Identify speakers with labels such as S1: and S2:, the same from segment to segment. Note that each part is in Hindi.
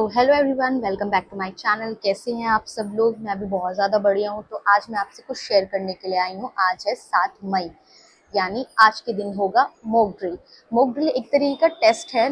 S1: तो hello everyone, welcome back to my channel. कैसे हैं आप सब लोग? मैं भी बहुत ज़्यादा बढ़िया हूँ। तो आज मैं आपसे कुछ शेयर करने के लिए आई हूँ। आज है 7 मई, यानी आज के दिन होगा मॉक ड्रिल। मॉक ड्रिल एक तरीके का टेस्ट है।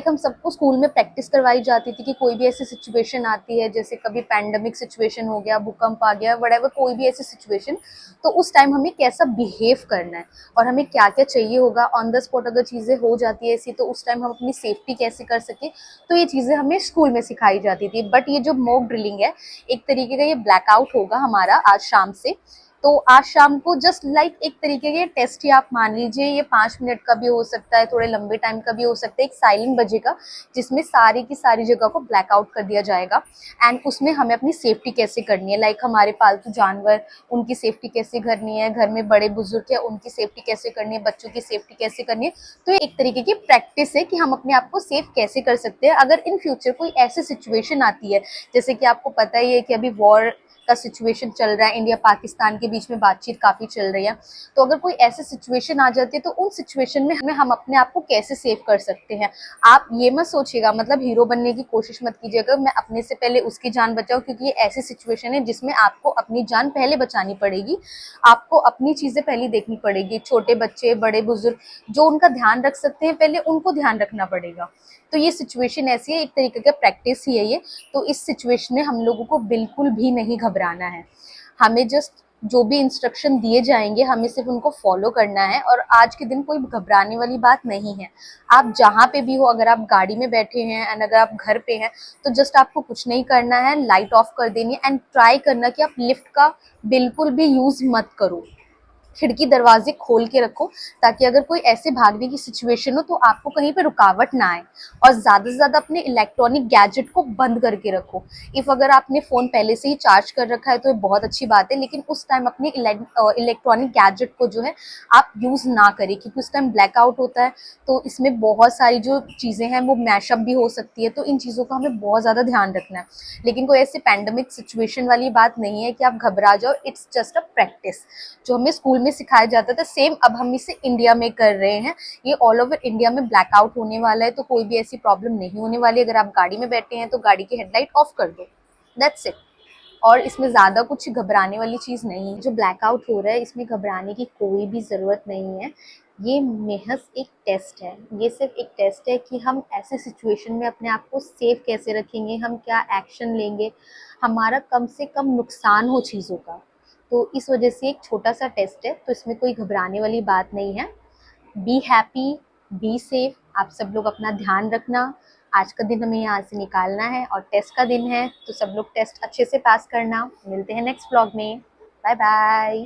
S1: हम सबको स्कूल में प्रैक्टिस करवाई जाती थी कि कोई भी ऐसी सिचुएशन आती है, जैसे कभी पैंडेमिक सिचुएशन हो गया, भूकंप आ गया, व्हाटएवर, कोई भी ऐसी सिचुएशन, तो उस टाइम हमें कैसा बिहेव करना है और हमें क्या क्या चाहिए होगा। ऑन द स्पॉट अगर चीज़ें हो जाती है ऐसी, तो उस टाइम हम अपनी सेफ्टी कैसे कर सके, तो ये चीज़ें हमें स्कूल में सिखाई जाती थी। बट ये जो मॉक ड्रिलिंग है, एक तरीके का ये ब्लैकआउट होगा हमारा आज शाम से। तो आज शाम को जस्ट लाइक एक तरीके के टेस्ट ही आप मान लीजिए। ये 5 मिनट का भी हो सकता है, थोड़े लंबे टाइम का भी हो सकता है। एक साइलेंट बजेगा जिसमें सारी की सारी जगह को ब्लैकआउट कर दिया जाएगा। एंड उसमें हमें अपनी सेफ्टी कैसे करनी है, लाइक हमारे पालतू जानवर, उनकी सेफ्टी कैसे करनी है, घर में बड़े बुजुर्ग है उनकी सेफ्टी कैसे करनी है, बच्चों की सेफ्टी कैसे करनी है। तो ये एक तरीके की प्रैक्टिस है कि हम अपने आप को सेफ कैसे कर सकते हैं अगर इन फ्यूचर कोई ऐसी सिचुएशन आती है। जैसे कि आपको पता ही है कि अभी वॉर का सिचुएशन चल रहा है, इंडिया पाकिस्तान के बीच में बातचीत काफी चल रही है। तो अगर कोई ऐसी सिचुएशन आ जाती है, तो उन सिचुएशन में हम अपने आप को कैसे सेव कर सकते हैं। आप ये मत सोचिएगा, मतलब हीरो बनने की कोशिश मत कीजिएगा, मैं अपने से पहले उसकी जान बचाऊं, क्योंकि ये ऐसी सिचुएशन है जिसमें आपको अपनी जान पहले बचानी पड़ेगी। आपको अपनी चीजें पहले देखनी पड़ेगी। छोटे बच्चे, बड़े बुजुर्ग, जो उनका ध्यान रख सकते हैं पहले उनको ध्यान रखना पड़ेगा। तो ये सिचुएशन ऐसी है, एक तरीके का प्रैक्टिस ही है ये। तो इस सिचुएशन में हम लोगों को बिल्कुल भी नहीं घबराना है। हमें जस्ट जो भी इंस्ट्रक्शन दिए जाएंगे, हमें सिर्फ उनको फॉलो करना है। और आज के दिन कोई घबराने वाली बात नहीं है। आप जहाँ पे भी हो, अगर आप गाड़ी में बैठे हैं एंड अगर आप घर पे हैं, तो जस्ट आपको कुछ नहीं करना है, लाइट ऑफ कर देनी है। एंड ट्राई करना कि आप लिफ्ट का बिल्कुल भी यूज मत करो। खिड़की दरवाजे खोल के रखो, ताकि अगर कोई ऐसे भागने की सिचुएशन हो तो आपको कहीं पे रुकावट ना आए। और ज़्यादा से ज़्यादा अपने इलेक्ट्रॉनिक गैजेट को बंद करके रखो। इफ़ अगर आपने फ़ोन पहले से ही चार्ज कर रखा है तो ये बहुत अच्छी बात है, लेकिन उस टाइम अपने इलेक्ट्रॉनिक गैजेट को जो है आप यूज़ ना करें, क्योंकि उस टाइम ब्लैकआउट होता है। तो इसमें बहुत सारी जो चीज़ें हैं वो मैशअप भी हो सकती है। तो इन चीज़ों का हमें बहुत ज़्यादा ध्यान रखना है। लेकिन कोई ऐसे पैंडेमिक सिचुएशन वाली बात नहीं है कि आप घबरा जाओ। It's just a practice. जो हमें स्कूल में सिखाया जाता था, सेम अब हम इसे इंडिया में कर रहे हैं। ये ऑल ओवर इंडिया में ब्लैकआउट होने वाला है, तो कोई भी ऐसी प्रॉब्लम नहीं होने वाली। अगर आप गाड़ी में बैठे हैं तो गाड़ी की हेडलाइट ऑफ कर दो, दैट्स इट। और इसमें ज़्यादा कुछ घबराने वाली चीज़ नहीं है। जो ब्लैकआउट हो रहा है, इसमें घबराने की कोई भी ज़रूरत नहीं है। ये महज एक टेस्ट है। ये सिर्फ एक टेस्ट है कि हम ऐसे सिचुएशन में अपने आप को सेफ कैसे रखेंगे, हम क्या एक्शन लेंगे, हमारा कम से कम नुकसान हो चीज़ों का। तो इस वजह से एक छोटा सा टेस्ट है, तो इसमें कोई घबराने वाली बात नहीं है। Be happy, be safe. आप सब लोग अपना ध्यान रखना। आज का दिन हमें यहाँ से निकालना है और टेस्ट का दिन है, तो सब लोग टेस्ट अच्छे से पास करना। मिलते हैं नेक्स्ट व्लॉग में। Bye bye.